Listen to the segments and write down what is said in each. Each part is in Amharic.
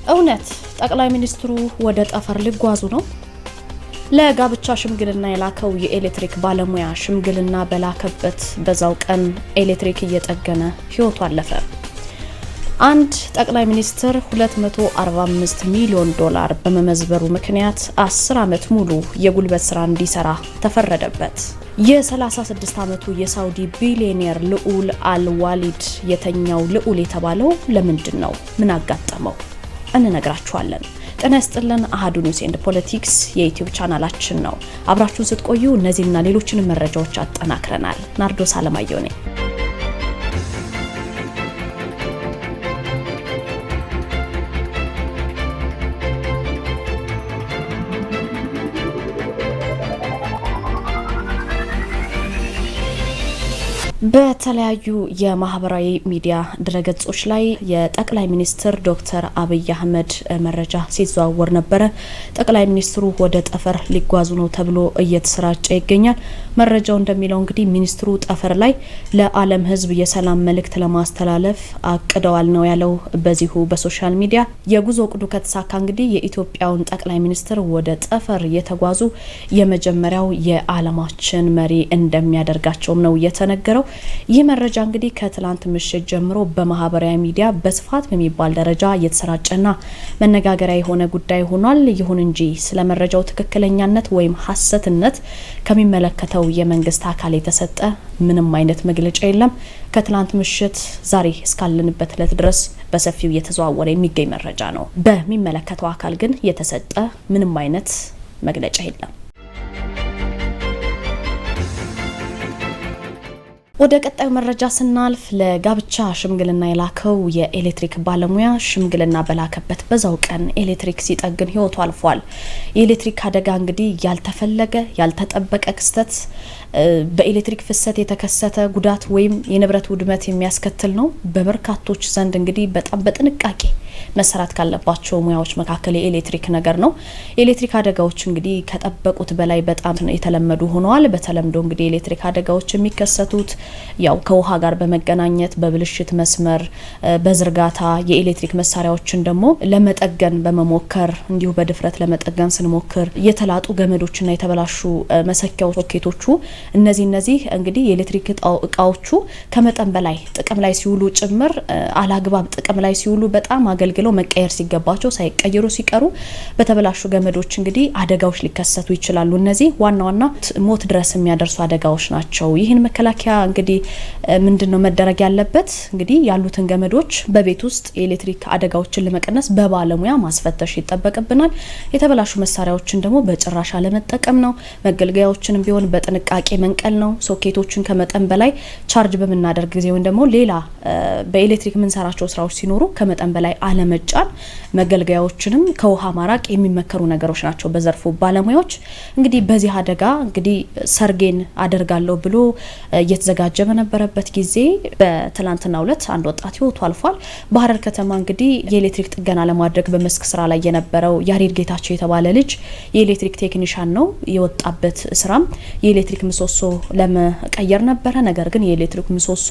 እውነት ጠቅላይ ሚኒስትሩ ወደ ጠፈር ሊጓዙ ነው? ለጋብቻ ሽምግልና የላከው የኤሌክትሪክ ባለሙያ ሽምግልና በላከበት በዛው ቀን ኤሌክትሪክ እየጠገነ ህይወቱ አለፈ። አንድ ጠቅላይ ሚኒስትር 245 ሚሊዮን ዶላር በመመዝበሩ ምክንያት 10 ዓመት ሙሉ የጉልበት ስራ እንዲሰራ ተፈረደበት። የ36 ዓመቱ የሳውዲ ቢሊዮኔር ልዑል አልዋሊድ የተኛው ልዑል የተባለው ለምንድን ነው? ምን አጋጠመው? እንነግራችኋለን። ጤና ይስጥልን። አሃዱ ኒውስ ኤንድ ፖለቲክስ የዩቲዩብ ቻናላችን ነው። አብራችሁን ስትቆዩ እነዚህና ሌሎችንም መረጃዎች አጠናክረናል። ናርዶስ አለማየሁ ነኝ። በተለያዩ የማህበራዊ ሚዲያ ድረገጾች ላይ የጠቅላይ ሚኒስትር ዶክተር አብይ አህመድ መረጃ ሲዘዋወር ነበረ። ጠቅላይ ሚኒስትሩ ወደ ጠፈር ሊጓዙ ነው ተብሎ እየተሰራጨ ይገኛል። መረጃው እንደሚለው እንግዲህ ሚኒስትሩ ጠፈር ላይ ለዓለም ሕዝብ የሰላም መልእክት ለማስተላለፍ አቅደዋል ነው ያለው። በዚሁ በሶሻል ሚዲያ የጉዞ እቅዱ ከተሳካ እንግዲህ የኢትዮጵያውን ጠቅላይ ሚኒስትር ወደ ጠፈር የተጓዙ የመጀመሪያው የዓለማችን መሪ እንደሚያደርጋቸውም ነው የተነገረው። ይህ መረጃ እንግዲህ ከትላንት ምሽት ጀምሮ በማህበራዊ ሚዲያ በስፋት በሚባል ደረጃ እየተሰራጨና መነጋገሪያ የሆነ ጉዳይ ሆኗል። ይሁን እንጂ ስለ መረጃው ትክክለኛነት ወይም ሐሰትነት ከሚመለከተው የመንግስት አካል የተሰጠ ምንም አይነት መግለጫ የለም። ከትላንት ምሽት ዛሬ እስካለንበት ዕለት ድረስ በሰፊው እየተዘዋወረ የሚገኝ መረጃ ነው። በሚመለከተው አካል ግን የተሰጠ ምንም አይነት መግለጫ የለም። ወደ ቀጣዩ መረጃ ስናልፍ ለጋብቻ ሽምግልና የላከው የኤሌክትሪክ ባለሙያ ሽምግልና በላከበት በዛው ቀን ኤሌክትሪክ ሲጠግን ህይወቱ አልፏል። የኤሌክትሪክ አደጋ እንግዲህ ያልተፈለገ ያልተጠበቀ ክስተት በኤሌክትሪክ ፍሰት የተከሰተ ጉዳት ወይም የንብረት ውድመት የሚያስከትል ነው። በበርካቶች ዘንድ እንግዲህ በጣም በጥንቃቄ መሰራት ካለባቸው ሙያዎች መካከል የኤሌክትሪክ ነገር ነው። የኤሌክትሪክ አደጋዎች እንግዲህ ከጠበቁት በላይ በጣም የተለመዱ ሆነዋል። በተለምዶ እንግዲህ የኤሌክትሪክ አደጋዎች የሚከሰቱት ያው ከውሃ ጋር በመገናኘት በብልሽት መስመር በዝርጋታ የኤሌክትሪክ መሳሪያዎችን ደግሞ ለመጠገን በመሞከር እንዲሁ በድፍረት ለመጠገን ስንሞክር የተላጡ ገመዶችና የተበላሹ መሰኪያው ሶኬቶቹ እነዚህ እንግዲህ የኤሌክትሪክ እቃዎቹ ከመጠን በላይ ጥቅም ላይ ሲውሉ ጭምር አላግባብ ጥቅም ላይ ሲውሉ በጣም አገልግለው መቀየር ሲገባቸው ሳይቀየሩ ሲቀሩ በተበላሹ ገመዶች እንግዲህ አደጋዎች ሊከሰቱ ይችላሉ። እነዚህ ዋና ሞት ድረስ የሚያደርሱ አደጋዎች ናቸው። ይህን መከላከያ እንግዲህ ምንድነው መደረግ ያለበት? እንግዲህ ያሉትን ገመዶች በቤት ውስጥ የኤሌክትሪክ አደጋዎችን ለመቀነስ በባለሙያ ማስፈተሽ ይጠበቅብናል። የተበላሹ መሳሪያዎችን ደግሞ በጭራሽ አለመጠቀም ነው። መገልገያዎችንም ቢሆን በጥንቃቄ መንቀል ነው። ሶኬቶችን ከመጠን በላይ ቻርጅ በመናደርግ ጊዜ ወይም ደግሞ ሌላ በኤሌክትሪክ የምንሰራቸው ስራዎች ሲኖሩ ከመጠን በላይ አለመጫን፣ መገልገያዎችንም ከውሃ ማራቅ የሚመከሩ ነገሮች ናቸው በዘርፉ ባለሙያዎች። እንግዲህ በዚህ አደጋ እንግዲህ ሰርጌን አደርጋለሁ ብሎ እየተዘጋጀ በነበረበት ጊዜ በትላንትናው ዕለት አንድ ወጣት ህይወቱ አልፏል። በሐረር ከተማ እንግዲህ የኤሌክትሪክ ጥገና ለማድረግ በመስክ ስራ ላይ የነበረው ያሬድ ጌታቸው የተባለ ልጅ የኤሌክትሪክ ቴክኒሻን ነው። የወጣበት ስራም የኤሌክትሪክ ምሰሶ ለመቀየር ነበረ። ነገር ግን የኤሌክትሪክ ምሰሶ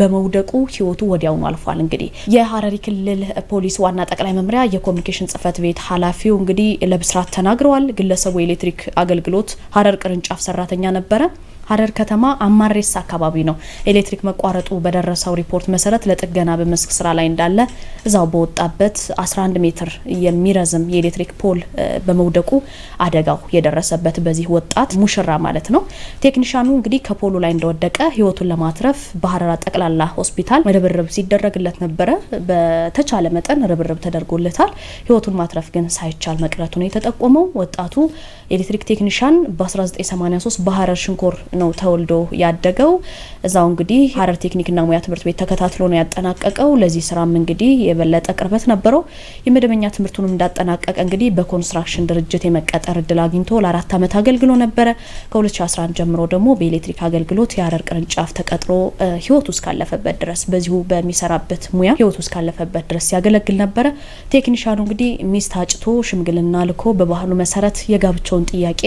በመውደቁ ህይወቱ ወዲያውኑ አልፏል። እንግዲህ የሐረሪ ክልል ፖሊስ ዋና ጠቅላይ መምሪያ የኮሙኒኬሽን ጽህፈት ቤት ኃላፊው እንግዲህ ለብስራት ተናግረዋል። ግለሰቡ የኤሌክትሪክ አገልግሎት ሐረር ቅርንጫፍ ሰራተኛ ነበረ። ሐረር ከተማ አማሬሳ አካባቢ ነው ኤሌክትሪክ መቋረጡ በደረሰው ሪፖርት መሰረት ለጥገና በመስክ ስራ ላይ እንዳለ እዛው በወጣበት 11 ሜትር የሚረዝም የኤሌክትሪክ ፖል በመውደቁ አደጋው የደረሰበት በዚህ ወጣት ሙሽራ ማለት ነው። ቴክኒሻኑ እንግዲህ ከፖሉ ላይ እንደወደቀ ህይወቱን ለማትረፍ በሐረር ጠቅላላ ሆስፒታል ርብርብ ሲደረግለት ነበረ። በተቻለ መጠን ርብርብ ተደርጎለታል። ህይወቱን ማትረፍ ግን ሳይቻል መቅረቱ ነው የተጠቆመው። ወጣቱ ኤሌክትሪክ ቴክኒሻን በ1983 በሐረር ሽንኮር ነው ተወልዶ ያደገው። እዛው እንግዲህ ሐረር ቴክኒክና ሙያ ትምህርት ቤት ተከታትሎ ነው ያጠናቀቀው። ለዚህ ስራም እንግዲህ የበለጠ ቅርበት ነበረው። የመደበኛ ትምህርቱንም እንዳጠናቀቀ እንግዲህ በኮንስትራክሽን ድርጅት የመቀጠር እድል አግኝቶ ለ4 ዓመት አገልግሎ ነበረ። ከ2011 ጀምሮ ደግሞ በኤሌክትሪክ አገልግሎት የሐረር ቅርንጫፍ ተቀጥሮ ህይወቱ እስካለፈበት ድረስ በዚሁ በሚሰራበት ሙያ ህይወቱ እስካለፈበት ድረስ ያገለግል ነበረ። ቴክኒሻኑ እንግዲህ ሚስት አጭቶ ሽምግልና ልኮ በባህሉ መሰረት የጋብቻውን ጥያቄ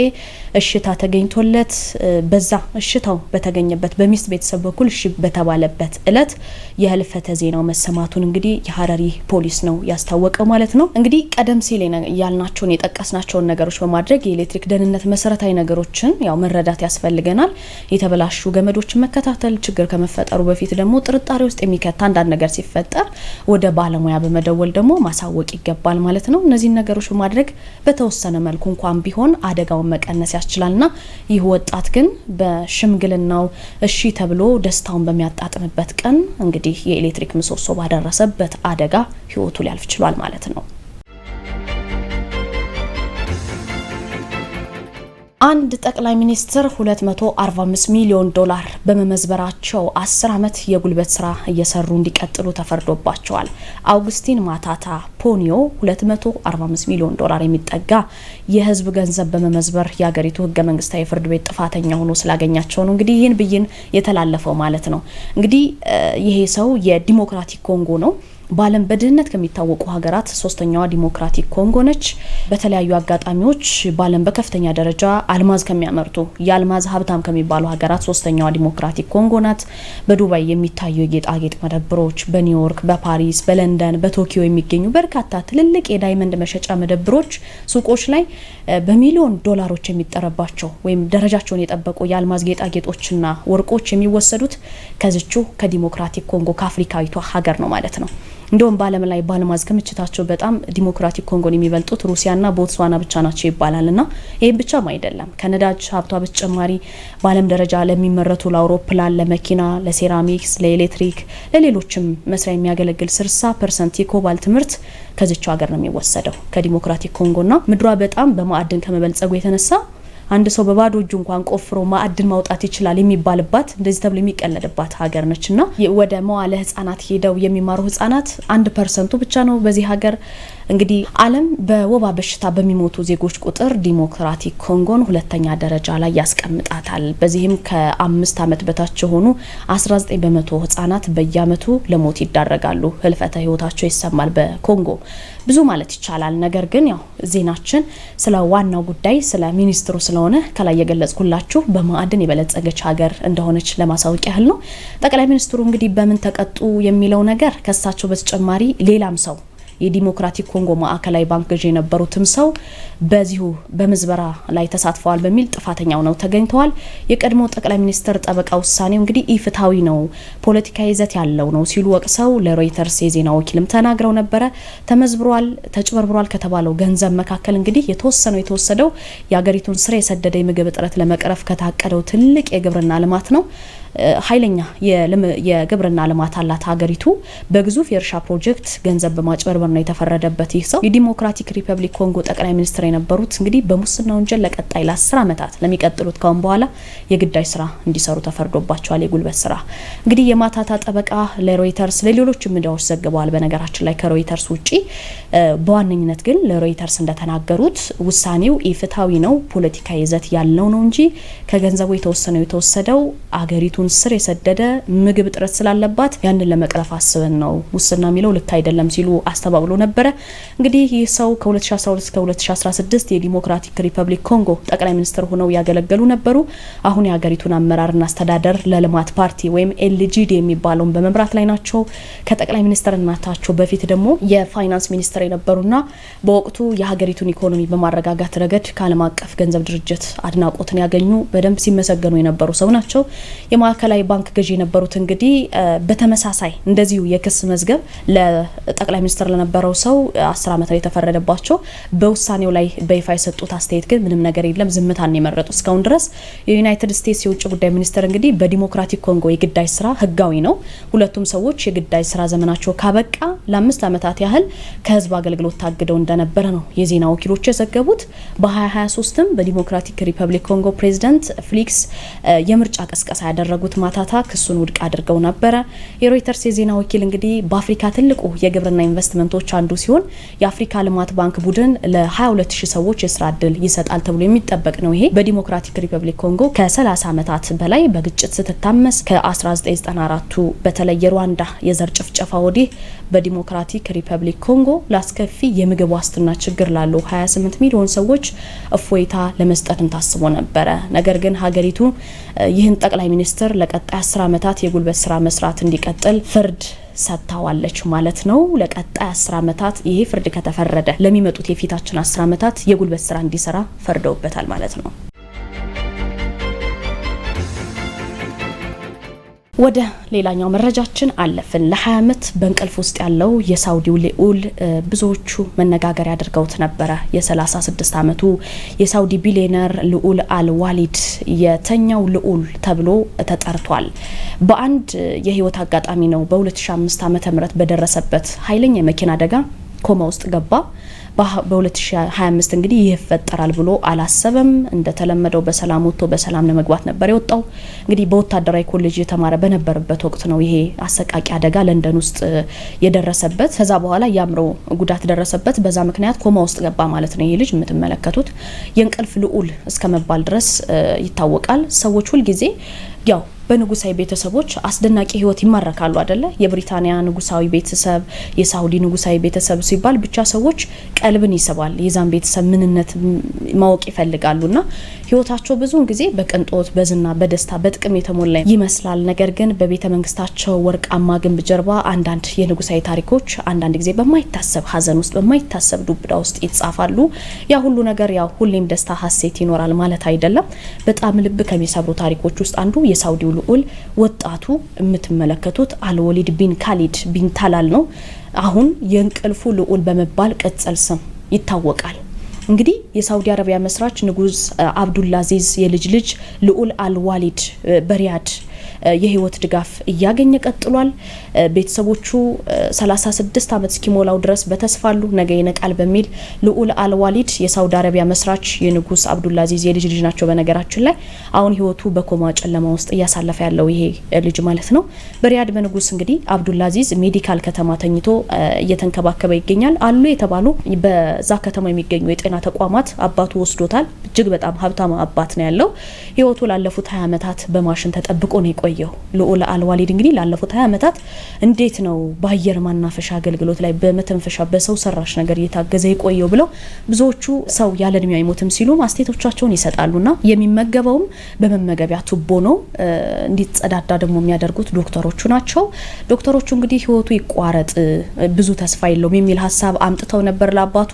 እሽታ ተገኝቶለት በዛ እሽታው በተገኘበት በሚስት ቤተሰብ በኩል እሺ በተባለበት እለት የህልፈተ ዜናው መሰማቱን እንግዲህ የሐረሪ ፖሊስ ነው ያስታወቀው ማለት ነው። እንግዲህ ቀደም ሲል ያልናቸውን የጠቀስናቸውን ነገሮች በማድረግ የኤሌክትሪክ ደህንነት መሰረታዊ ነገሮችን ያው መረዳት ያስፈልገናል። የተበላሹ ገመዶችን መከታተል፣ ችግር ከመፈጠሩ በፊት ደግሞ ጥርጣሬ ውስጥ የሚከታ አንዳንድ ነገር ሲፈጠር ወደ ባለሙያ በመደወል ደግሞ ማሳወቅ ይገባል ማለት ነው። እነዚህን ነገሮች በማድረግ በተወሰነ መልኩ እንኳን ቢሆን አደጋውን መቀነስ ያስችላልና ይህ ወጣት ግን በሽምግልናው እሺ ተብሎ ደስታውን በሚያጣጥምበት ቀን እንግዲህ የኤሌክትሪክ ምሰሶ ባደረሰበት አደጋ ህይወቱ ሊያልፍ ችሏል ማለት ነው። አንድ ጠቅላይ ሚኒስትር 245 ሚሊዮን ዶላር በመመዝበራቸው 10 ዓመት የጉልበት ስራ እየሰሩ እንዲቀጥሉ ተፈርዶባቸዋል። አውግስቲን ማታታ ፖኒዮ 245 ሚሊዮን ዶላር የሚጠጋ የህዝብ ገንዘብ በመመዝበር የሀገሪቱ ህገ መንግስታዊ ፍርድ ቤት ጥፋተኛ ሆኖ ስላገኛቸው ነው እንግዲህ ይህን ብይን የተላለፈው ማለት ነው። እንግዲህ ይሄ ሰው የዲሞክራቲክ ኮንጎ ነው። በዓለም በድህነት ከሚታወቁ ሀገራት ሶስተኛዋ ዲሞክራቲክ ኮንጎ ነች። በተለያዩ አጋጣሚዎች በዓለም በከፍተኛ ደረጃ አልማዝ ከሚያመርቱ የአልማዝ ሀብታም ከሚባሉ ሀገራት ሶስተኛዋ ዲሞክራቲክ ኮንጎ ናት። በዱባይ የሚታዩ የጌጣጌጥ መደብሮች፣ በኒውዮርክ፣ በፓሪስ፣ በለንደን፣ በቶኪዮ የሚገኙ በርካታ ትልልቅ የዳይመንድ መሸጫ መደብሮች፣ ሱቆች ላይ በሚሊዮን ዶላሮች የሚጠረባቸው ወይም ደረጃቸውን የጠበቁ የአልማዝ ጌጣጌጦችና ወርቆች የሚወሰዱት ከዚቹ ከዲሞክራቲክ ኮንጎ ከአፍሪካዊቷ ሀገር ነው ማለት ነው። እንደውም በዓለም ላይ በአልማዝ ክምችታቸው በጣም ዲሞክራቲክ ኮንጎን የሚበልጡት ሩሲያና ቦትስዋና ብቻ ናቸው ይባላልና ይሄን ብቻም አይደለም። ከነዳጅ ሀብቷ በተጨማሪ በዓለም ደረጃ ለሚመረቱ ለአውሮፕላን፣ ለመኪና፣ ለሴራሚክስ፣ ለኤሌክትሪክ፣ ለሌሎችም መስሪያ የሚያገለግል 60% የኮባልት ምርት ከዚቹ ሀገር ነው የሚወሰደው ከዲሞክራቲክ ኮንጎና ምድሯ በጣም በማዕድን ከመበልጸጉ የተነሳ አንድ ሰው በባዶ እጁ እንኳን ቆፍሮ ማዕድን ማውጣት ይችላል የሚባልባት እንደዚህ ተብሎ የሚቀለድባት ሀገር ነችና ወደ መዋለ ህፃናት ሄደው የሚማሩ ህፃናት 1% ብቻ ነው በዚህ ሀገር። እንግዲህ ዓለም በወባ በሽታ በሚሞቱ ዜጎች ቁጥር ዲሞክራቲክ ኮንጎን ሁለተኛ ደረጃ ላይ ያስቀምጣታል። በዚህም ከ5 ዓመት በታች የሆኑ 19 በመቶ ህፃናት በየአመቱ ለሞት ይዳረጋሉ። ህልፈተ ህይወታቸው ይሰማል በኮንጎ ብዙ ማለት ይቻላል። ነገር ግን ያው ዜናችን ስለ ዋናው ጉዳይ ስለ ሚኒስትሩ ስለሆነ ከላይ የገለጽኩላችሁ በማዕድን የበለጸገች ሀገር እንደሆነች ለማሳወቅ ያህል ነው። ጠቅላይ ሚኒስትሩ እንግዲህ በምን ተቀጡ የሚለው ነገር ከሳቸው በተጨማሪ ሌላም ሰው የዲሞክራቲክ ኮንጎ ማዕከላዊ ባንክ ገዢ የነበሩትም ሰው በዚሁ በምዝበራ ላይ ተሳትፈዋል በሚል ጥፋተኛው ነው ተገኝተዋል። የቀድሞ ጠቅላይ ሚኒስትር ጠበቃ ውሳኔው እንግዲህ ኢፍትሃዊ ነው፣ ፖለቲካዊ ይዘት ያለው ነው ሲሉ ወቅሰው ለሮይተርስ የዜና ወኪልም ተናግረው ነበረ። ተመዝብሯል፣ ተጭበርብሯል ከተባለው ገንዘብ መካከል እንግዲህ የተወሰደው የሀገሪቱን ስር የሰደደ የምግብ እጥረት ለመቅረፍ ከታቀደው ትልቅ የግብርና ልማት ነው። ኃይለኛ የግብርና ልማት አላት ሀገሪቱ። በግዙፍ የእርሻ ፕሮጀክት ገንዘብ በማጭበርበር ነው የተፈረደበት ይህ ሰው። የዲሞክራቲክ ሪፐብሊክ ኮንጎ ጠቅላይ ሚኒስትር የነበሩት እንግዲህ በሙስና ወንጀል ለቀጣይ ለ10 ዓመታት ለሚቀጥሉት ካሁን በኋላ የግዳጅ ስራ እንዲሰሩ ተፈርዶባቸዋል፣ የጉልበት ስራ። እንግዲህ የማታታ ጠበቃ ለሮይተርስ ለሌሎች ሚዲያዎች ዘግበዋል። በነገራችን ላይ ከሮይተርስ ውጪ በዋነኝነት ግን ለሮይተርስ እንደተናገሩት ውሳኔው ኢፍትሃዊ ነው፣ ፖለቲካ ይዘት ያለው ነው እንጂ ከገንዘቡ የተወሰደው አገሪቱ ስር የሰደደ ምግብ እጥረት ስላለባት ያንን ለመቅረፍ አስበን ነው ሙስና የሚለው ልክ አይደለም ሲሉ አስተባብሎ ነበረ። እንግዲህ ይህ ሰው ከ2012 እስከ 2016 የዲሞክራቲክ ሪፐብሊክ ኮንጎ ጠቅላይ ሚኒስትር ሆነው ያገለገሉ ነበሩ። አሁን የሀገሪቱን አመራርና አስተዳደር ለልማት ፓርቲ ወይም ኤልጂዲ የሚባለውን በመምራት ላይ ናቸው። ከጠቅላይ ሚኒስትርነታቸው በፊት ደግሞ የፋይናንስ ሚኒስትር የነበሩና በወቅቱ የሀገሪቱን ኢኮኖሚ በማረጋጋት ረገድ ከዓለም አቀፍ ገንዘብ ድርጅት አድናቆትን ያገኙ በደንብ ሲመሰገኑ የነበሩ ሰው ናቸው። ማዕከላዊ ባንክ ገዢ የነበሩት እንግዲህ በተመሳሳይ እንደዚሁ የክስ መዝገብ ለጠቅላይ ሚኒስትር ለነበረው ሰው 10 ዓመት ላይ የተፈረደባቸው በውሳኔው ላይ በይፋ የሰጡት አስተያየት ግን ምንም ነገር የለም፣ ዝምታን የመረጡ እስካሁን ድረስ። የዩናይትድ ስቴትስ የውጭ ጉዳይ ሚኒስትር እንግዲህ በዲሞክራቲክ ኮንጎ የግዳጅ ስራ ህጋዊ ነው፣ ሁለቱም ሰዎች የግዳጅ ስራ ዘመናቸው ካበቃ ለ5 ዓመታት ያህል ከህዝብ አገልግሎት ታግደው እንደነበረ ነው የዜና ወኪሎች የዘገቡት። በ2023ም በዲሞክራቲክ ሪፐብሊክ ኮንጎ ፕሬዚዳንት ፍሊክስ የምርጫ ቀስቀሳ ያደረጉት ማታታ ክሱን ውድቅ አድርገው ነበረ። የሮይተርስ የዜና ወኪል እንግዲህ በአፍሪካ ትልቁ የግብርና ኢንቨስትመንት ኢንቨስትመንቶች አንዱ ሲሆን የአፍሪካ ልማት ባንክ ቡድን ለ22000 ሰዎች የስራ እድል ይሰጣል ተብሎ የሚጠበቅ ነው። ይሄ በዲሞክራቲክ ሪፐብሊክ ኮንጎ ከ30 ዓመታት በላይ በግጭት ስትታመስ ከ1994 በተለይ የሩዋንዳ የዘር ጭፍጨፋ ወዲህ በዲሞክራቲክ ሪፐብሊክ ኮንጎ ላስከፊ የምግብ ዋስትና ችግር ላሉ 28 ሚሊዮን ሰዎች እፎይታ ለመስጠት ታስቦ ነበር። ነገር ግን ሀገሪቱ ይህን ጠቅላይ ሚኒስትር ለቀጣይ 10 ዓመታት የጉልበት ስራ መስራት እንዲቀጥል ፍርድ ሰጥታዋለች ማለት ነው። ለቀጣይ 10 ዓመታት ይሄ ፍርድ ከተፈረደ ለሚመጡት የፊታችን 10 ዓመታት የጉልበት ስራ እንዲሰራ ፈርደውበታል ማለት ነው። ወደ ሌላኛው መረጃችን አለፍን። ለ20 ዓመት በእንቅልፍ ውስጥ ያለው የሳውዲው ልዑል ብዙዎቹ መነጋገሪያ አድርገውት ነበረ። የ36 ዓመቱ የሳውዲ ቢሊዮነር ልዑል አልዋሊድ የተኛው ልዑል ተብሎ ተጠርቷል። በአንድ የህይወት አጋጣሚ ነው በ2005 ዓ.ም በደረሰበት ኃይለኛ የመኪና አደጋ ኮማ ውስጥ ገባ። በ2025 እንግዲህ ይፈጠራል ብሎ አላሰበም። እንደተለመደው በሰላም ወጥቶ በሰላም ለመግባት ነበር የወጣው። እንግዲህ በወታደራዊ ኮሌጅ የተማረ በነበረበት ወቅት ነው ይሄ አሰቃቂ አደጋ ለንደን ውስጥ የደረሰበት። ከዛ በኋላ ያምሮ ጉዳት ደረሰበት። በዛ ምክንያት ኮማ ውስጥ ገባ ማለት ነው። ይሄ ልጅ የምትመለከቱት የእንቅልፍ ልዑል እስከመባል ድረስ ይታወቃል። ሰዎች ሁሉ ጊዜ ያው በንጉሳዊ ቤተሰቦች አስደናቂ ህይወት ይማረካሉ አይደለ? የብሪታንያ ንጉሳዊ ቤተሰብ፣ የሳውዲ ንጉሳዊ ቤተሰብ ሲባል ብቻ ሰዎች ቀልብን ይስባል። የዛን ቤተሰብ ምንነት ማወቅ ይፈልጋሉና ህይወታቸው ብዙውን ጊዜ በቅንጦት፣ በዝና፣ በደስታ፣ በጥቅም የተሞላ ይመስላል። ነገር ግን በቤተ መንግስታቸው ወርቃማ ግንብ ጀርባ አንዳንድ የንጉሳዊ ታሪኮች አንዳንድ ጊዜ በማይታሰብ ሀዘን ውስጥ በማይታሰብ ዱብዳ ውስጥ ይጻፋሉ። ያ ሁሉ ነገር ያው ሁሌም ደስታ ሀሴት ይኖራል ማለት አይደለም። በጣም ልብ ከሚሰብሩ ታሪኮች ውስጥ አንዱ የሳውዲው ልዑል ወጣቱ የምትመለከቱት አልወሊድ ቢን ካሊድ ቢን ታላል ነው። አሁን የእንቅልፉ ልዑል በመባል ቅጽል ስም ይታወቃል። እንግዲህ የሳውዲ አረቢያ መስራች ንጉስ አብዱልአዚዝ የልጅ ልጅ ልዑል አልዋሊድ በሪያድ የህይወት ድጋፍ እያገኘ ቀጥሏል። ቤተሰቦቹ 36 ዓመት እስኪሞላው ድረስ በተስፋሉ ነገ ይነቃል በሚል ልዑል አልዋሊድ የሳውዲ አረቢያ መስራች የንጉስ አብዱልአዚዝ የልጅ ልጅ ናቸው። በነገራችን ላይ አሁን ህይወቱ በኮማ ጨለማ ውስጥ እያሳለፈ ያለው ይሄ ልጅ ማለት ነው። በሪያድ በንጉስ እንግዲህ አብዱልአዚዝ ሜዲካል ከተማ ተኝቶ እየተንከባከበ ይገኛል። አሉ የተባሉ በዛ ከተማ የሚገኙ የጤና ተቋማት አባቱ ወስዶታል። እጅግ በጣም ሀብታም አባት ነው ያለው። ህይወቱ ላለፉት 20 ዓመታት በማሽን ተጠብቆ ነው የቆየው። ልዑል አልዋሊድ እንግዲህ ላለፉት 20 ዓመታት እንዴት ነው በአየር ማናፈሻ አገልግሎት ላይ በመተንፈሻ በሰው ሰራሽ ነገር እየታገዘ የቆየው ብለው ብዙዎቹ ሰው ያለ እድሜው አይሞትም ሲሉ አስተያየቶቻቸውን ይሰጣሉና የሚመገበውም በመመገቢያ ቱቦ ነው። እንዲጸዳዳ ደግሞ የሚያደርጉት ዶክተሮቹ ናቸው። ዶክተሮቹ እንግዲህ ህይወቱ ይቋረጥ ብዙ ተስፋ የለውም የሚል ሀሳብ አምጥተው ነበር ለአባቱ።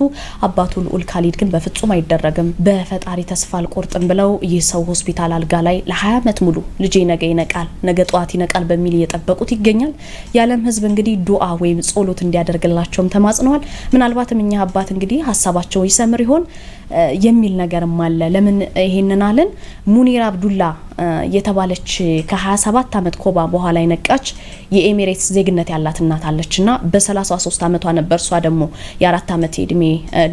አባቱ ልዑል ካሊድ ግን በፍጹም አይደረግም፣ በፈጣሪ ተስፋ አልቆርጥም ብለው ይህ ሰው ሆስፒታል አልጋ ላይ ለ20 ዓመት ሙሉ ልጄ ነገ ይነቃል ነገ ጧት ይነቃል በሚል እየጠበቁት ይገኛል። የዓለም ህዝብ እንግዲህ ዱዓ ወይም ጸሎት እንዲያደርግላቸውም ተማጽነዋል። ምናልባትም እኛ አባት እንግዲህ ሀሳባቸው ይሰምር ይሆን የሚል ነገርም አለ። ለምን ይሄንን አለን? ሙኒር አብዱላ የተባለች ከ27 ዓመት ኮባ በኋላ የነቃች የኤሚሬትስ ዜግነት ያላት እናት አለችና በ33 ዓመቷ ነበር እሷ ደግሞ የ4 ዓመት እድሜ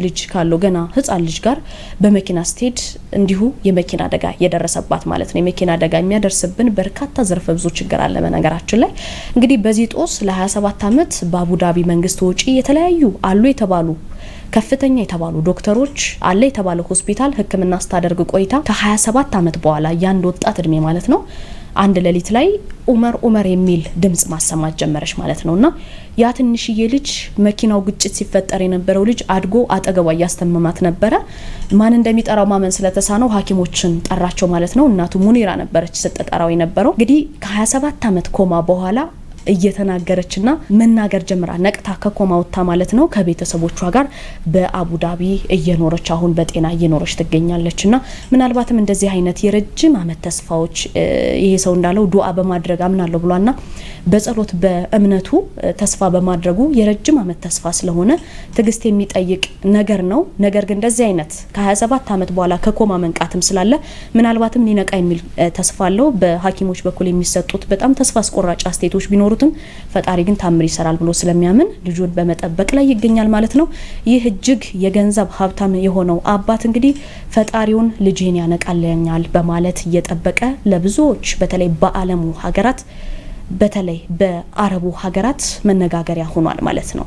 ልጅ ካለው ገና ህፃን ልጅ ጋር በመኪና ስትሄድ እንዲሁ የመኪና አደጋ የደረሰባት ማለት ነው። የመኪና አደጋ የሚያደርስብን በርካታ ዘርፈ ብዙ ችግር አለ። በነገራችን ላይ እንግዲህ በዚህ ጦስ ለ27 ዓመት በአቡዳቢ መንግስት ወጪ የተለያዩ አሉ የተባሉ ከፍተኛ የተባሉ ዶክተሮች አለ የተባለ ሆስፒታል ህክምና ስታደርግ ቆይታ ከ27 ዓመት በኋላ ያንድ ወጣት እድሜ ማለት ነው አንድ ሌሊት ላይ ኡመር የሚል ድምጽ ማሰማት ጀመረች ማለት ነውና ያ ትንሽዬ ልጅ መኪናው ግጭት ሲፈጠር የነበረው ልጅ አድጎ አጠገቧ ያስተመማት ነበረ። ማን እንደሚጠራው ማመን ስለተሳነው ሐኪሞችን ጠራቸው ማለት ነው። እናቱ ሙኒራ ነበረች ስትጠራው የነበረው። እንግዲህ ከ27 ዓመት ኮማ በኋላ እየተናገረችና መናገር ጀምራ ነቅታ ከኮማ ወጣ ማለት ነው። ከቤተሰቦቿ ጋር በአቡዳቢ እየኖረች አሁን በጤና እየኖረች ትገኛለችና ምናልባትም እንደዚህ አይነት የረጅም አመት ተስፋዎች ይሄ ሰው እንዳለው ዱዓ በማድረግ አምናለሁ ብሏልና በጸሎት በእምነቱ ተስፋ በማድረጉ የረጅም አመት ተስፋ ስለሆነ ትግስት የሚጠይቅ ነገር ነው። ነገር ግን እንደዚህ አይነት ከ27 አመት በኋላ ከኮማ መንቃትም ስላለ ምናልባትም ሊነቃ የሚል ተስፋ አለው። በሐኪሞች በኩል የሚሰጡት በጣም ተስፋ አስቆራጭ አስተያየቶች ቢኖሩትም ፈጣሪ ግን ታምር ይሰራል ብሎ ስለሚያምን ልጁን በመጠበቅ ላይ ይገኛል ማለት ነው። ይህ እጅግ የገንዘብ ሀብታም የሆነው አባት እንግዲህ ፈጣሪውን ልጄን ያነቃልኛል በማለት እየጠበቀ ለብዙዎች በተለይ በዓለሙ ሀገራት በተለይ በአረቡ ሀገራት መነጋገሪያ ሆኗል ማለት ነው።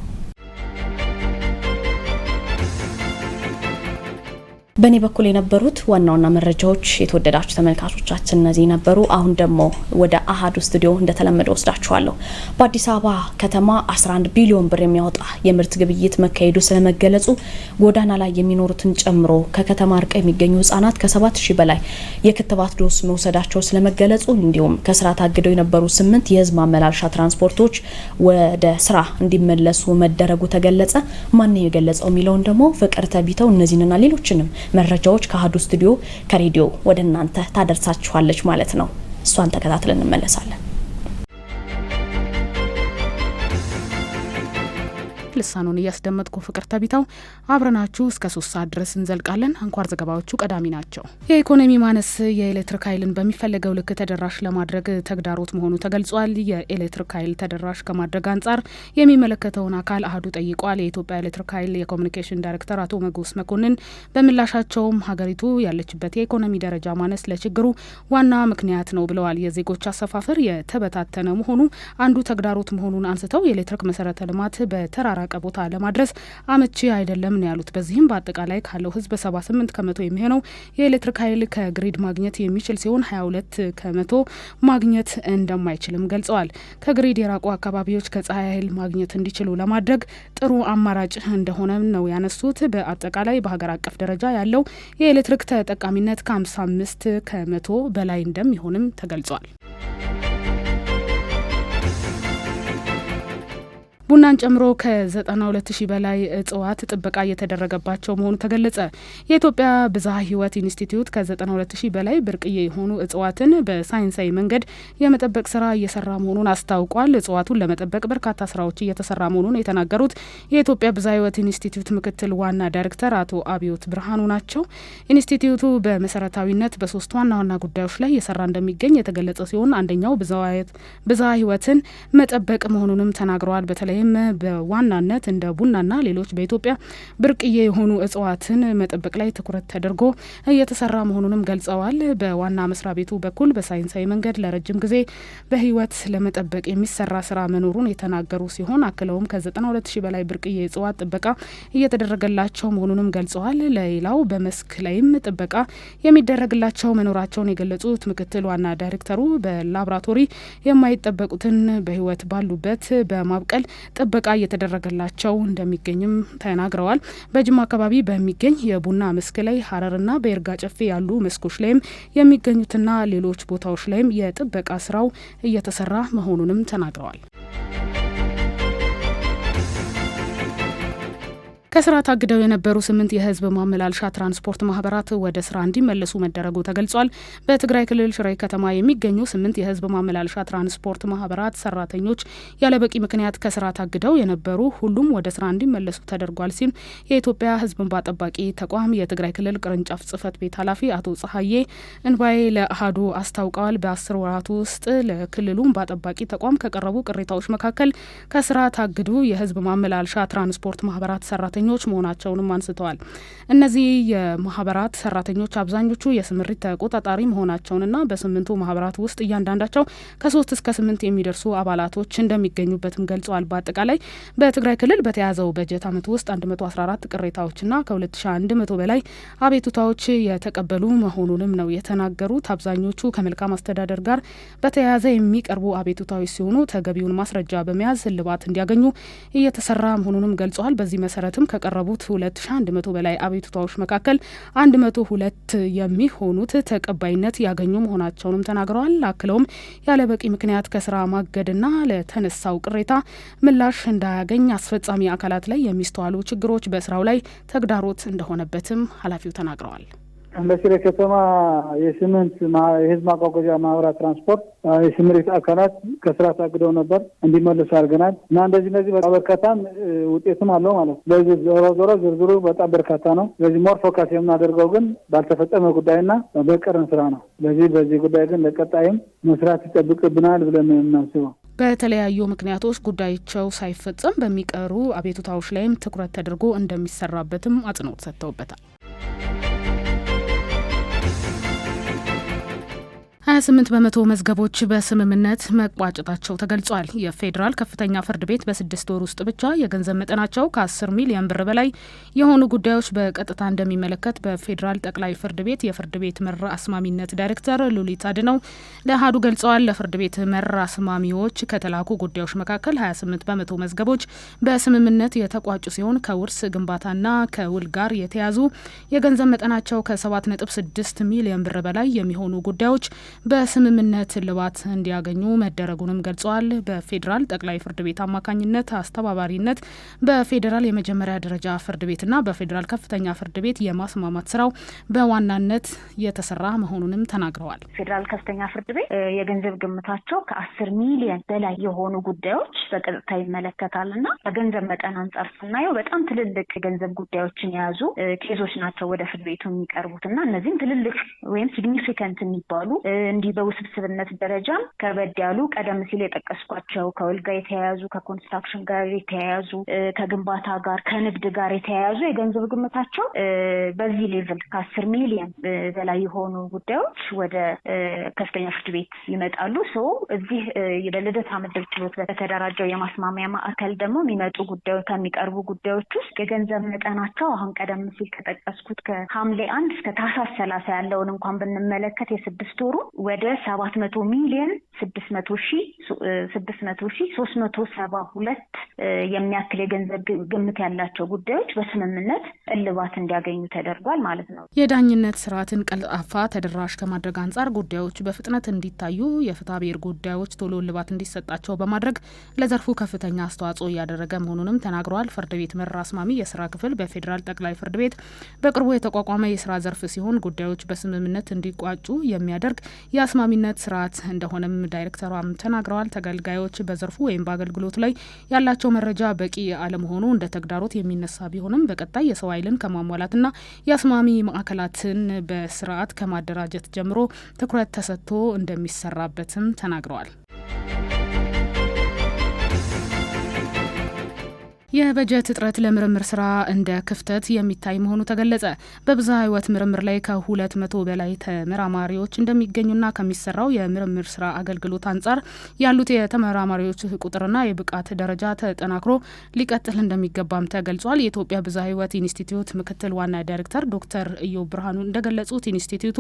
በእኔ በኩል የነበሩት ዋናውና መረጃዎች የተወደዳችሁ ተመልካቾቻችን እነዚህ ነበሩ። አሁን ደግሞ ወደ አሃዱ ስቱዲዮ እንደተለመደው ወስዳችኋለሁ። በአዲስ አበባ ከተማ 11 ቢሊዮን ብር የሚያወጣ የምርት ግብይት መካሄዱ ስለመገለጹ፣ ጎዳና ላይ የሚኖሩትን ጨምሮ ከከተማ ርቀው የሚገኙ ህጻናት ከ7000 በላይ የክትባት ዶስ መውሰዳቸው ስለመገለጹ፣ እንዲሁም ከስራ ታግደው የነበሩ 8 የህዝብ ማመላለሻ ትራንስፖርቶች ወደ ስራ እንዲመለሱ መደረጉ ተገለጸ። ማን ነው የገለጸው የሚለውን ደግሞ ፍቅርተ ቢተው እነዚህንና ሌሎችንም መረጃዎች ከአሃዱ ስቱዲዮ ከሬዲዮ ወደ እናንተ ታደርሳችኋለች ማለት ነው። እሷን ተከታትለን እንመለሳለን። ልሳኑን እያስደመጥኩ ፍቅርተ ቢተው አብረናችሁ እስከ 3 ሰዓት ድረስ እንዘልቃለን። አንኳር ዘገባዎቹ ቀዳሚ ናቸው። የኢኮኖሚ ማነስ የኤሌክትሪክ ኃይልን በሚፈለገው ልክ ተደራሽ ለማድረግ ተግዳሮት መሆኑ ተገልጿል። የኤሌክትሪክ ኃይል ተደራሽ ከማድረግ አንጻር የሚመለከተውን አካል አሃዱ ጠይቋል። የኢትዮጵያ ኤሌክትሪክ ኃይል የኮሚኒኬሽን ዳይሬክተር አቶ መጎስ መኮንን በምላሻቸውም ሀገሪቱ ያለችበት የኢኮኖሚ ደረጃ ማነስ ለችግሩ ዋና ምክንያት ነው ብለዋል። የዜጎች አሰፋፈር የተበታተነ መሆኑ አንዱ ተግዳሮት መሆኑን አንስተው የኤሌክትሪክ መሰረተ ልማት በተራራ ቦታ ለማድረስ አመቺ አይደለም ነው ያሉት። በዚህም በአጠቃላይ ካለው ህዝብ 78 ከመቶ የሚሆነው የኤሌክትሪክ ኃይል ከግሪድ ማግኘት የሚችል ሲሆን 22 ከመቶ ማግኘት እንደማይችልም ገልጸዋል። ከግሪድ የራቁ አካባቢዎች ከፀሐይ ኃይል ማግኘት እንዲችሉ ለማድረግ ጥሩ አማራጭ እንደሆነ ነው ያነሱት። በአጠቃላይ በሀገር አቀፍ ደረጃ ያለው የኤሌክትሪክ ተጠቃሚነት ከ55 ከመቶ በላይ እንደሚሆንም ተገልጿል። ቡናን ጨምሮ ከ92,000 በላይ እጽዋት ጥበቃ እየተደረገባቸው መሆኑ ተገለጸ። የኢትዮጵያ ብዝሃ ህይወት ኢንስቲትዩት ከ92,000 በላይ ብርቅዬ የሆኑ እጽዋትን በሳይንሳዊ መንገድ የመጠበቅ ስራ እየሰራ መሆኑን አስታውቋል። እጽዋቱን ለመጠበቅ በርካታ ስራዎች እየተሰራ መሆኑን የተናገሩት የኢትዮጵያ ብዝሃ ህይወት ኢንስቲትዩት ምክትል ዋና ዳይሬክተር አቶ አብዮት ብርሃኑ ናቸው። ኢንስቲትዩቱ በመሰረታዊነት በ3 ዋና ዋና ጉዳዮች ላይ እየሰራ እንደሚገኝ የተገለጸ ሲሆን አንደኛው ብዝሃ ህይወትን መጠበቅ መሆኑንም ተናግረዋል። በተለይ በዋናነት እንደ ቡናና ሌሎች በኢትዮጵያ ብርቅዬ የሆኑ እጽዋትን መጠበቅ ላይ ትኩረት ተደርጎ እየተሰራ መሆኑንም ገልጸዋል። በዋና መስሪያ ቤቱ በኩል በሳይንሳዊ መንገድ ለረጅም ጊዜ በህይወት ለመጠበቅ የሚሰራ ስራ መኖሩን የተናገሩ ሲሆን አክለውም ከ92,000 በላይ ብርቅዬ እጽዋት ጥበቃ እየተደረገላቸው መሆኑንም ገልጸዋል። ሌላው በመስክ ላይም ጥበቃ የሚደረግላቸው መኖራቸውን የገለጹት ምክትል ዋና ዳይሬክተሩ በላቦራቶሪ የማይጠበቁትን በህይወት ባሉበት በማብቀል ጥበቃ እየተደረገላቸው እንደሚገኝም ተናግረዋል። በጅማ አካባቢ በሚገኝ የቡና መስክ ላይ ሀረርና በይርጋ ጨፌ ያሉ መስኮች ላይም የሚገኙትና ሌሎች ቦታዎች ላይም የጥበቃ ስራው እየተሰራ መሆኑንም ተናግረዋል። ከስራ ታግደው የነበሩ 8 የህዝብ ማመላለሻ ትራንስፖርት ማህበራት ወደ ስራ እንዲመለሱ መደረጉ ተገልጿል። በትግራይ ክልል ሽሬ ከተማ የሚገኙ 8 የህዝብ ማመላለሻ ትራንስፖርት ማህበራት ሰራተኞች ያለበቂ ምክንያት ከስራ ታግደው የነበሩ ሁሉም ወደ ስራ እንዲመለሱ ተደርጓል ሲል የኢትዮጵያ ህዝብ እንባ ጠባቂ ተቋም የትግራይ ክልል ቅርንጫፍ ጽህፈት ቤት ኃላፊ አቶ ጸሐዬ እንባዬ ለአሃዱ አስታውቀዋል። በ10 ወራት ውስጥ ለክልሉ እንባ ጠባቂ ተቋም ከቀረቡ ቅሬታዎች መካከል ከስራ ታግዱ የህዝብ ማመላለሻ ትራንስፖርት ማህበራት ሰራተኞች መሆናቸውንም አንስተዋል። እነዚህ የማህበራት ሰራተኞች አብዛኞቹ የስምሪት ተቆጣጣሪ መሆናቸውንና በ8ቱ ማህበራት ውስጥ እያንዳንዳቸው ከ3 እስከ 8 የሚደርሱ አባላቶች እንደሚገኙበትም ገልጸዋል። በአጠቃላይ በትግራይ ክልል በተያዘው በጀት ዓመት ውስጥ 114 ቅሬታዎችና ከ2100 በላይ አቤቱታዎች የተቀበሉ መሆኑንም ነው የተናገሩት። አብዛኞቹ ከመልካም አስተዳደር ጋር በተያያዘ የሚቀርቡ አቤቱታዎች ሲሆኑ ተገቢውን ማስረጃ በመያዝ እልባት እንዲያገኙ እየተሰራ መሆኑንም ገልጸዋል። በዚህ መሰረትም ከቀረቡት 2100 በላይ አቤቱታዎች መካከል 102 የሚሆኑት ተቀባይነት ያገኙ መሆናቸውንም ተናግረዋል። አክለውም ያለበቂ ምክንያት ከስራ ማገድና ለተነሳው ቅሬታ ምላሽ እንዳያገኝ አስፈጻሚ አካላት ላይ የሚስተዋሉ ችግሮች በስራው ላይ ተግዳሮት እንደሆነበትም ኃላፊው ተናግረዋል። በሽሬ ከተማ የስምንት የህዝብ ማጓጓዣ ማህበራት ትራንስፖርት የስምሪት አካላት ከስራ ታግደው ነበር እንዲመለሱ አድርገናል እና እነዚህ በርካታም ውጤትም አለው ማለት ነው። ስለዚህ ዞሮ ዝርዝሩ በጣም በርካታ ነው። ስለዚህ ሞር ፎከስ የምናደርገው ግን ባልተፈጸመ ጉዳይና በቀረን ስራ ነው። ስለዚህ በዚህ ጉዳይ ግን ለቀጣይም መስራት ይጠብቅብናል ብለን እናስበው። በተለያዩ ምክንያቶች ጉዳያቸው ሳይፈጸም በሚቀሩ አቤቱታዎች ላይም ትኩረት ተደርጎ እንደሚሰራበትም አጽንኦት ሰጥተውበታል። 28 በመቶ መዝገቦች በስምምነት መቋጨታቸው ተገልጿል። የፌዴራል ከፍተኛ ፍርድ ቤት በ6 ወር ውስጥ ብቻ የገንዘብ መጠናቸው ከ10 ሚሊዮን ብር በላይ የሆኑ ጉዳዮች በቀጥታ እንደሚመለከት በፌዴራል ጠቅላይ ፍርድ ቤት የፍርድ ቤት መራ አስማሚነት ዳይሬክተር ሉሊት አድነው ለአሃዱ ገልጸዋል። ለፍርድ ቤት መራ አስማሚዎች ከተላኩ ጉዳዮች መካከል 28 በመቶ መዝገቦች በስምምነት የተቋጩ ሲሆን ከውርስ ግንባታና ከውል ጋር የተያዙ የገንዘብ መጠናቸው ከ7.6 ሚሊዮን ብር በላይ የሚሆኑ ጉዳዮች በስምምነት እልባት እንዲያገኙ መደረጉንም ገልጸዋል። በፌዴራል ጠቅላይ ፍርድ ቤት አማካኝነት አስተባባሪነት በፌዴራል የመጀመሪያ ደረጃ ፍርድ ቤትና በፌዴራል ከፍተኛ ፍርድ ቤት የማስማማት ስራው በዋናነት የተሰራ መሆኑንም ተናግረዋል። ፌዴራል ከፍተኛ ፍርድ ቤት የገንዘብ ግምታቸው ከ10 ሚሊዮን በላይ የሆኑ ጉዳዮች በቀጥታ ይመለከታልና በገንዘብ መጠን አንጻር ስናየው በጣም ትልልቅ የገንዘብ ጉዳዮችን የያዙ ኬዞች ናቸው ወደ ፍርድ ቤቱ የሚቀርቡትና እነዚህም ትልልቅ ወይም ሲግኒፊካንት የሚባሉ እንዲህ በውስብስብነት ደረጃም ከበድ ያሉ ቀደም ሲል የጠቀስኳቸው ከውል ጋር የተያያዙ ከኮንስትራክሽን ጋር የተያያዙ ከግንባታ ጋር ከንግድ ጋር የተያያዙ የገንዘብ ግምታቸው በዚህ ሌቭል ከ10 ሚሊዮን በላይ የሆኑ ጉዳዮች ወደ ከፍተኛ ፍርድ ቤት ይመጣሉ። እዚህ የልደታ ምድብ ችሎት በተደራጀው የማስማሚያ ማዕከል ደግሞ የሚመጡ ጉዳዮች ከሚቀርቡ ጉዳዮች ውስጥ የገንዘብ መጠናቸው አሁን ቀደም ሲል ከጠቀስኩት ከሐምሌ 1 እስከ ታህሳስ 30 ያለውን እንኳን ብንመለከት የ6 ወሩ ወደ 700 ሚሊዮን 600,372 የሚያክል የገንዘብ ግምት ያላቸው ጉዳዮች በስምምነት እልባት እንዲያገኙ ተደርጓል ማለት ነው። የዳኝነት ስርዓትን ቀልጣፋ ተደራሽ ከማድረግ አንጻር ጉዳዮች በፍጥነት እንዲታዩ የፍትሐብሔር ጉዳዮች ቶሎ እልባት እንዲሰጣቸው በማድረግ ለዘርፉ ከፍተኛ አስተዋጽኦ እያደረገ መሆኑንም ተናግረዋል። ፍርድ ቤት መራ አስማሚ የስራ ክፍል በፌዴራል ጠቅላይ ፍርድ ቤት በቅርቡ የተቋቋመ የስራ ዘርፍ ሲሆን ጉዳዮች በስምምነት እንዲቋጩ የሚያደርግ የአስማሚነት ስርዓት እንደሆነም ዳይሬክተሯም ተናግረዋል። ተገልጋዮች በዘርፉ ወይም በአገልግሎት ላይ ያላቸው መረጃ በቂ አለመሆኑ እንደ ተግዳሮት የሚነሳ ቢሆንም በቀጣይ የሰው ኃይልን ከማሟላትና የአስማሚ ማዕከላትን በስርዓት ከማደራጀት ጀምሮ ትኩረት ተሰጥቶ እንደሚሰራበትም ተናግረዋል። የበጀት እጥረት ለምርምር ስራ እንደ ክፍተት የሚታይ መሆኑ ተገለጸ። በብዝሃ ሕይወት ምርምር ላይ ከ200 በላይ ተመራማሪዎች እንደሚገኙና ከሚሰራው የምርምር ስራ አገልግሎት አንጻር ያሉት የተመራማሪዎች ቁጥርና የብቃት ደረጃ ተጠናክሮ ሊቀጥል እንደሚገባም ተገልጿል። የኢትዮጵያ ብዝሃ ሕይወት ኢንስቲትዩት ምክትል ዋና ዳይሬክተር ዶክተር ኢዮብ ብርሃኑ እንደገለጹት ኢንስቲትዩቱ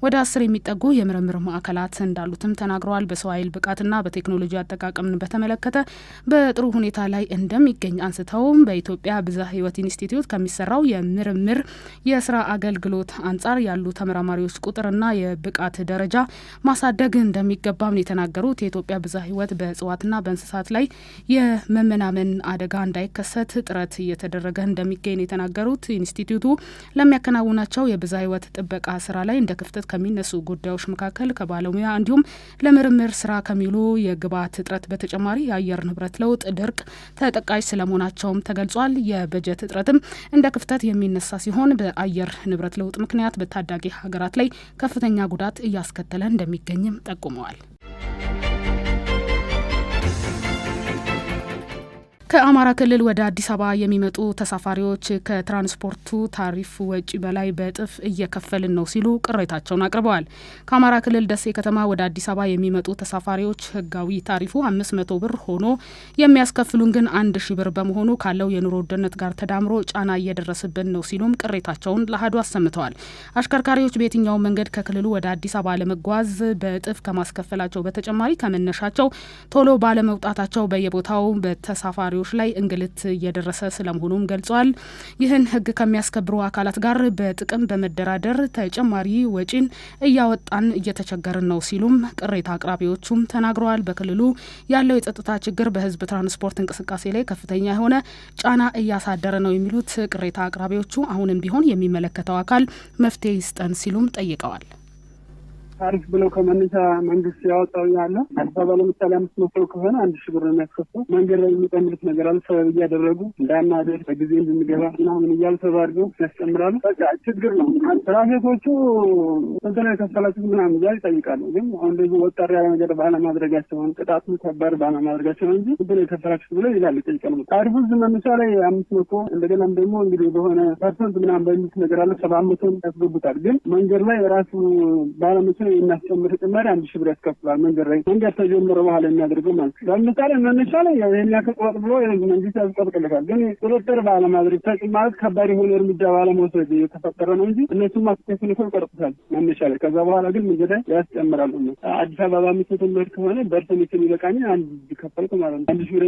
ወደ 10 የሚጠጉ የምርምር ማዕከላት እንዳሉትም ተናግረዋል። በሰው ኃይል ብቃትና በቴክኖሎጂ አጠቃቀምን በተመለከተ በጥሩ ሁኔታ ላይ እንደሚገኝ አንስተውም በኢትዮጵያ ብዝሃ ሕይወት ኢንስቲትዩት ከሚሰራው የምርምር የስራ አገልግሎት አንጻር ያሉ ተመራማሪዎች ቁጥርና የብቃት ደረጃ ማሳደግ እንደሚገባም የተናገሩት የኢትዮጵያ ብዝሃ ሕይወት በእጽዋትና በእንስሳት ላይ የመመናመን አደጋ እንዳይከሰት ጥረት እየተደረገ እንደሚገኝ የተናገሩት ኢንስቲትዩቱ ለሚያከናውናቸው የብዝሃ ሕይወት ጥበቃ ስራ ላይ እንደ ክፍተት ከሚነሱ ጉዳዮች መካከል ከባለሙያ እንዲሁም ለምርምር ስራ ከሚውሉ የግብዓት እጥረት በተጨማሪ የአየር ንብረት ለውጥ፣ ድርቅ ተጠቃሽ ስለመሆናቸውም ተገልጿል። የበጀት እጥረትም እንደ ክፍተት የሚነሳ ሲሆን በአየር ንብረት ለውጥ ምክንያት በታዳጊ ሀገራት ላይ ከፍተኛ ጉዳት እያስከተለ እንደሚገኝም ጠቁመዋል። ከአማራ ክልል ወደ አዲስ አበባ የሚመጡ ተሳፋሪዎች ከትራንስፖርቱ ታሪፍ ወጪ በላይ በእጥፍ እየከፈልን ነው ሲሉ ቅሬታቸውን አቅርበዋል። ከአማራ ክልል ደሴ ከተማ ወደ አዲስ አበባ የሚመጡ ተሳፋሪዎች ህጋዊ ታሪፉ 500 ብር ሆኖ የሚያስከፍሉን ግን 1000 ብር በመሆኑ ካለው የኑሮ ውድነት ጋር ተዳምሮ ጫና እየደረሰብን ነው ሲሉም ቅሬታቸውን ለአሃዱ አሰምተዋል። አሽከርካሪዎች በየትኛው መንገድ ከክልሉ ወደ አዲስ አበባ ለመጓዝ በእጥፍ ከማስከፈላቸው በተጨማሪ ከመነሻቸው ቶሎ ባለመውጣታቸው በየቦታው በተሳፋሪ ላይ እንግልት እየደረሰ ስለመሆኑም ገልጸዋል። ይህን ህግ ከሚያስከብሩ አካላት ጋር በጥቅም በመደራደር ተጨማሪ ወጪን እያወጣን እየተቸገርን ነው ሲሉም ቅሬታ አቅራቢዎቹም ተናግረዋል። በክልሉ ያለው የጸጥታ ችግር በህዝብ ትራንስፖርት እንቅስቃሴ ላይ ከፍተኛ የሆነ ጫና እያሳደረ ነው የሚሉት ቅሬታ አቅራቢዎቹ አሁንም ቢሆን የሚመለከተው አካል መፍትሄ ይስጠን ሲሉም ጠይቀዋል። ታሪፍ ብለው ከመነሻ መንግስት ያወጣው ያለ አዲስ አበባ ለምሳሌ 500 ከሆነ 1000 ብር ነው የሚያስከፍለው። መንገድ ላይ የሚጨምሩት ነገር አለ። ሰበብ እያደረጉ እንዳናደር በጊዜ እንድንገባ ምናምን እያሉ ተባርገው ያስጨምራሉ። በቃ ችግር ነው። ትራፊኮቹ ስንት ነው የከፈላችሁ ምናምን እያሉ ይጠይቃሉ። ግን አሁን እንደዚህ ወጣሪ ያለ ነገር ባለማድረጋቸው ቅጣቱ ከባድ ባለማድረጋቸው እንጂ ስንት ነው የከፈላችሁ ብለው ይላሉ ይጠይቃሉ። ታሪፉ መነሻ ላይ 500 እንደገናም ደግሞ እንግዲህ በሆነ ፐርሰንት ምናምን በሚል ነገር አለ 700 ያስገቡታል። ግን መንገድ ላይ ራሱ ባለመቻ የሚያስጨምር ጭማሪ 1000 ብር ያስከፍላል። መንገድ ተጀመረ በኋላ የሚያደርገው ማለት ነው። ለምሳሌ መነሻ ላይ ያው ይሄን ያከቁጥ ብሎ መንግስት ያስቀጥልካል። ግን ቁጥጥር ባለማድረግ ተጨማሪ ከባድ የሆነ እርምጃ ባለመውሰድ የተፈጠረ ነው እንጂ እነሱም ማስከፈል ይቀርጡታል መነሻ ላይ። ከዛ በኋላ ግን መንገድ ያስጨምራሉ። አዲስ አበባ የሚተተምር ከሆነ በርተኒክ ይበቃኝ አንድ ከፈልኩ ማለት ነው። 1000 ብር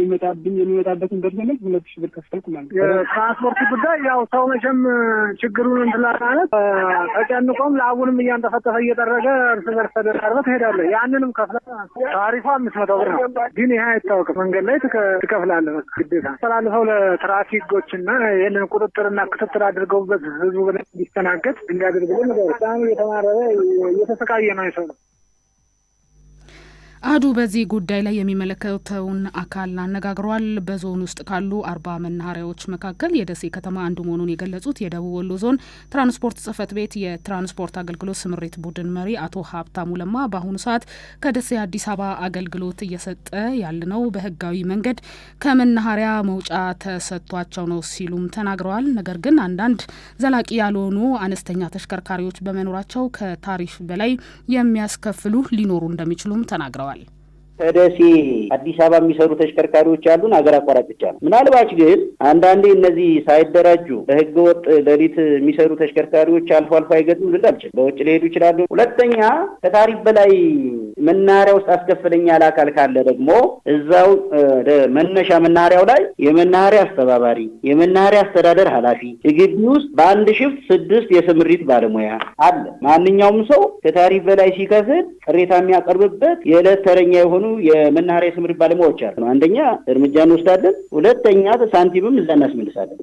የሚመጣበትን በርተኒክ 2000 ብር ከፈልኩ ማለት ነው። የትራንስፖርት ጉዳይ ያው ሰው መቼም ችግሩን እንትላላለት ተጨንቆም ለአቡንም እያንጠፈጠፈ እየጠረገ እርስ በርስ ተደራርበህ ትሄዳለህ። ያንንም ከፍለህ ታሪፉ 500 ብር ነው። ግን ይሄ አይታወቅም። መንገድ ላይ ትከፍላለህ ግዴታ። ተላልፈው ለትራፊኮችና ይህንን ቁጥጥርና ክትትል አድርገውበት ህዝቡ እንዲስተናገድ እንዲያደርግልን ነገር በጣም እየተማረረ እየተሰቃየ ነው የሰው ነው። አህዱ በዚህ ጉዳይ ላይ የሚመለከተውን አካል አነጋግሯል። በዞን ውስጥ ካሉ 40 መናኸሪያዎች መካከል የደሴ ከተማ አንዱ መሆኑን የገለጹት የደቡብ ወሎ ዞን ትራንስፖርት ጽሕፈት ቤት የትራንስፖርት አገልግሎት ስምሪት ቡድን መሪ አቶ ሀብታሙ ለማ በአሁኑ ሰዓት ከደሴ አዲስ አበባ አገልግሎት እየሰጠ ያለነው በህጋዊ መንገድ ከመናኸሪያ መውጫ ተሰጥቷቸው ነው ሲሉም ተናግረዋል። ነገር ግን አንዳንድ ዘላቂ ያልሆኑ አነስተኛ ተሽከርካሪዎች በመኖራቸው ከታሪፍ በላይ የሚያስከፍሉ ሊኖሩ እንደሚችሉም ተናግረዋል። ከደሴ አዲስ አበባ የሚሰሩ ተሽከርካሪዎች አሉን፣ ሀገር አቋራጭ ብቻ ነው። ምናልባት ግን አንዳንዴ እነዚህ ሳይደራጁ በህገ ወጥ ሌሊት የሚሰሩ ተሽከርካሪዎች አልፎ አይገጥም ልላልችል በውጭ ሊሄዱ ይችላሉ። ሁለተኛ ከታሪፍ በላይ መናኸሪያ ውስጥ አስከፍለኛ አካል ካለ ደግሞ እዛው መነሻ መናኸሪያው ላይ የመናኸሪያ አስተባባሪ፣ የመናኸሪያ አስተዳደር ኃላፊ፣ ግቢ ውስጥ በአንድ ሽፍት 6 የስምሪት ባለሙያ አለ። ማንኛውም ሰው ከታሪፍ በላይ ሲከፍል ቅሬታ የሚያቀርብበት የዕለት ተረኛ የሆኑ የመናኸሪያ ስምሪት ባለሙያዎች አሉ። አንደኛ እርምጃ እንወስዳለን፣ ሁለተኛ ሳንቲምም እዛ እናስመልሳለን።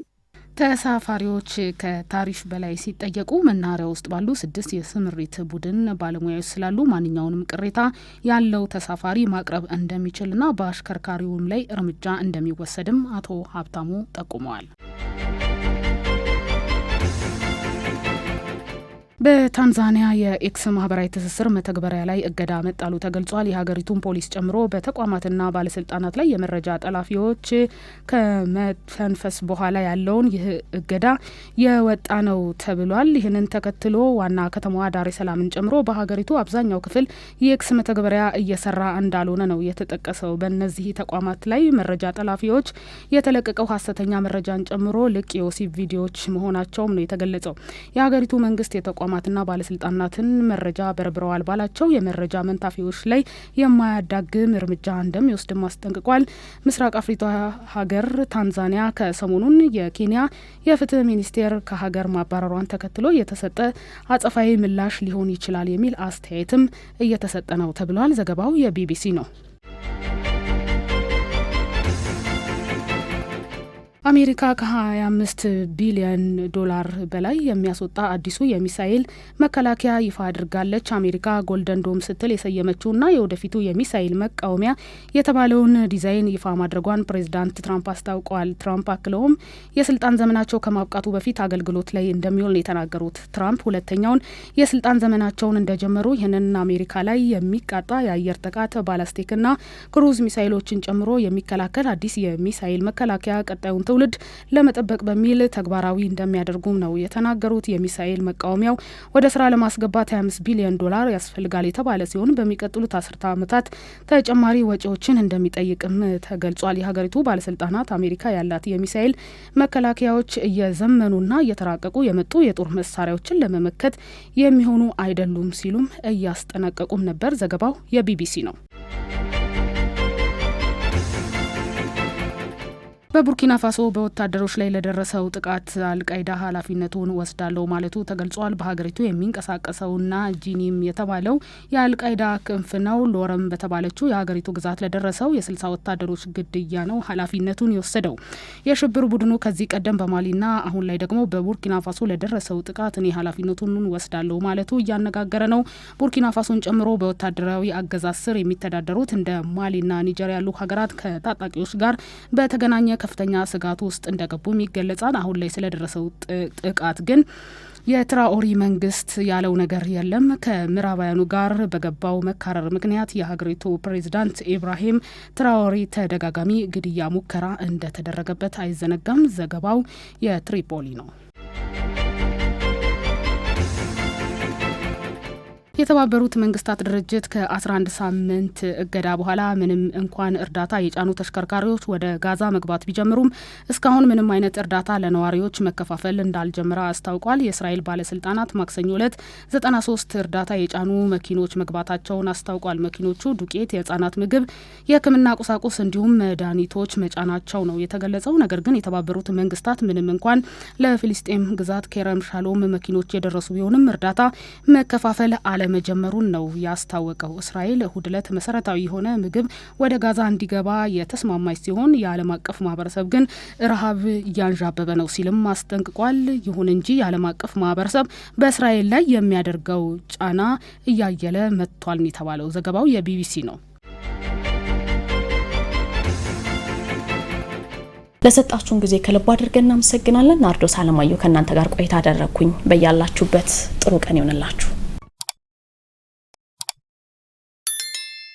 ተሳፋሪዎች ከታሪፍ በላይ ሲጠየቁ መናኸሪያ ውስጥ ባሉ 6 የስምሪት ቡድን ባለሙያዎች ስላሉ ማንኛውንም ቅሬታ ያለው ተሳፋሪ ማቅረብ እንደሚችልና በአሽከርካሪውም ላይ እርምጃ እንደሚወሰድም አቶ ሀብታሙ ጠቁመዋል። በታንዛኒያ የኤክስ ማህበራዊ ትስስር መተግበሪያ ላይ እገዳ መጣሉ ተገልጿል። የሀገሪቱን ፖሊስ ጨምሮ በተቋማትና ባለስልጣናት ላይ የመረጃ ጠላፊዎች ከመተንፈስ በኋላ ያለውን ይህ እገዳ የወጣ ነው ተብሏል። ይህንን ተከትሎ ዋና ከተማዋ ዳሬ ሰላምን ጨምሮ በሀገሪቱ አብዛኛው ክፍል የኤክስ መተግበሪያ እየሰራ እንዳልሆነ ነው የተጠቀሰው። በእነዚህ ተቋማት ላይ መረጃ ጠላፊዎች የተለቀቀው ሀሰተኛ መረጃን ጨምሮ ልቅ የወሲብ ቪዲዮዎች መሆናቸውም ነው የተገለጸው። የሀገሪቱ መንግስት የተቋማትና ባለስልጣናትን መረጃ በርብረዋል ባላቸው የመረጃ መንታፊዎች ላይ የማያዳግም እርምጃ እንደሚወስድም አስጠንቅቋል። ምስራቅ አፍሪካ ሀገር ታንዛኒያ ከሰሞኑን የኬንያ የፍትህ ሚኒስቴር ከሀገር ማባረሯን ተከትሎ የተሰጠ አጸፋዊ ምላሽ ሊሆን ይችላል የሚል አስተያየትም እየተሰጠ ነው ተብሏል። ዘገባው የቢቢሲ ነው። አሜሪካ ከ25 ቢሊዮን ዶላር በላይ የሚያስወጣ አዲሱ የሚሳኤል መከላከያ ይፋ አድርጋለች። አሜሪካ ጎልደን ዶም ስትል የሰየመችውና የወደፊቱ የሚሳኤል መቃወሚያ የተባለውን ዲዛይን ይፋ ማድረጓን ፕሬዚዳንት ትራምፕ አስታውቀዋል። ትራምፕ አክለውም የስልጣን ዘመናቸው ከማብቃቱ በፊት አገልግሎት ላይ እንደሚውል ነው የተናገሩት። ትራምፕ ሁለተኛውን የስልጣን ዘመናቸውን እንደጀመሩ ይህንን አሜሪካ ላይ የሚቃጣ የአየር ጥቃት ባላስቲክና ክሩዝ ሚሳኤሎችን ጨምሮ የሚከላከል አዲስ የሚሳኤል መከላከያ ቀጣዩን ትውልድ ለመጠበቅ በሚል ተግባራዊ እንደሚያደርጉም ነው የተናገሩት። የሚሳኤል መቃወሚያው ወደ ስራ ለማስገባት 25 ቢሊዮን ዶላር ያስፈልጋል የተባለ ሲሆን በሚቀጥሉት 10 ዓመታት ተጨማሪ ወጪዎችን እንደሚጠይቅም ተገልጿል። የሀገሪቱ ባለስልጣናት አሜሪካ ያላት የሚሳኤል መከላከያዎች እየዘመኑና እየተራቀቁ የመጡ የጦር መሳሪያዎችን ለመመከት የሚሆኑ አይደሉም ሲሉም እያስጠነቀቁም ነበር። ዘገባው የቢቢሲ ነው። በቡርኪና ፋሶ በወታደሮች ላይ ለደረሰው ጥቃት አልቃይዳ ኃላፊነቱን ወስዳለው ማለቱ ተገልጿል። በሀገሪቱ የሚንቀሳቀሰውና ጂኒም የተባለው የአልቃይዳ ክንፍ ነው። ሎረም በተባለችው የሀገሪቱ ግዛት ለደረሰው የ60 ወታደሮች ግድያ ነው ኃላፊነቱን የወሰደው። የሽብር ቡድኑ ከዚህ ቀደም በማሊና አሁን ላይ ደግሞ በቡርኪና ፋሶ ለደረሰው ጥቃት እኔ ኃላፊነቱን ወስዳለው ማለቱ እያነጋገረ ነው። ቡርኪና ፋሶን ጨምሮ በወታደራዊ አገዛዝ ስር የሚተዳደሩት እንደ ማሊና ኒጀር ያሉ ሀገራት ከታጣቂዎች ጋር በተገናኘ ከፍተኛ ስጋት ውስጥ እንደገቡም ይገለጻል። አሁን ላይ ስለደረሰው ጥቃት ግን የትራኦሪ መንግስት ያለው ነገር የለም። ከምዕራባውያኑ ጋር በገባው መካረር ምክንያት የሀገሪቱ ፕሬዚዳንት ኢብራሂም ትራኦሪ ተደጋጋሚ ግድያ ሙከራ እንደተደረገበት አይዘነጋም። ዘገባው የትሪፖሊ ነው። የተባበሩት መንግስታት ድርጅት ከ11 ሳምንት እገዳ በኋላ ምንም እንኳን እርዳታ የጫኑ ተሽከርካሪዎች ወደ ጋዛ መግባት ቢጀምሩም እስካሁን ምንም አይነት እርዳታ ለነዋሪዎች መከፋፈል እንዳልጀመረ አስታውቋል። የእስራኤል ባለስልጣናት ማክሰኞ ዕለት 93 እርዳታ የጫኑ መኪኖች መግባታቸውን አስታውቋል። መኪኖቹ ዱቄት፣ የህጻናት ምግብ፣ የህክምና ቁሳቁስ እንዲሁም መድኃኒቶች መጫናቸው ነው የተገለጸው። ነገር ግን የተባበሩት መንግስታት ምንም እንኳን ለፊሊስጤም ግዛት ከረም ሻሎም መኪኖች የደረሱ ቢሆንም እርዳታ መከፋፈል መጀመሩን ነው ያስታወቀው። እስራኤል እሁድ ዕለት መሰረታዊ የሆነ ምግብ ወደ ጋዛ እንዲገባ የተስማማች ሲሆን የዓለም አቀፍ ማህበረሰብ ግን ረሃብ እያንዣበበ ነው ሲልም አስጠንቅቋል። ይሁን እንጂ የዓለም አቀፍ ማህበረሰብ በእስራኤል ላይ የሚያደርገው ጫና እያየለ መጥቷል የተባለው ዘገባው የቢቢሲ ነው። ለሰጣችሁን ጊዜ ከልብ አድርገን እናመሰግናለን። ናርዶስ አለማየሁ ከእናንተ ጋር ቆይታ አደረኩኝ። በያላችሁበት ጥሩ ቀን ይሆንላችሁ።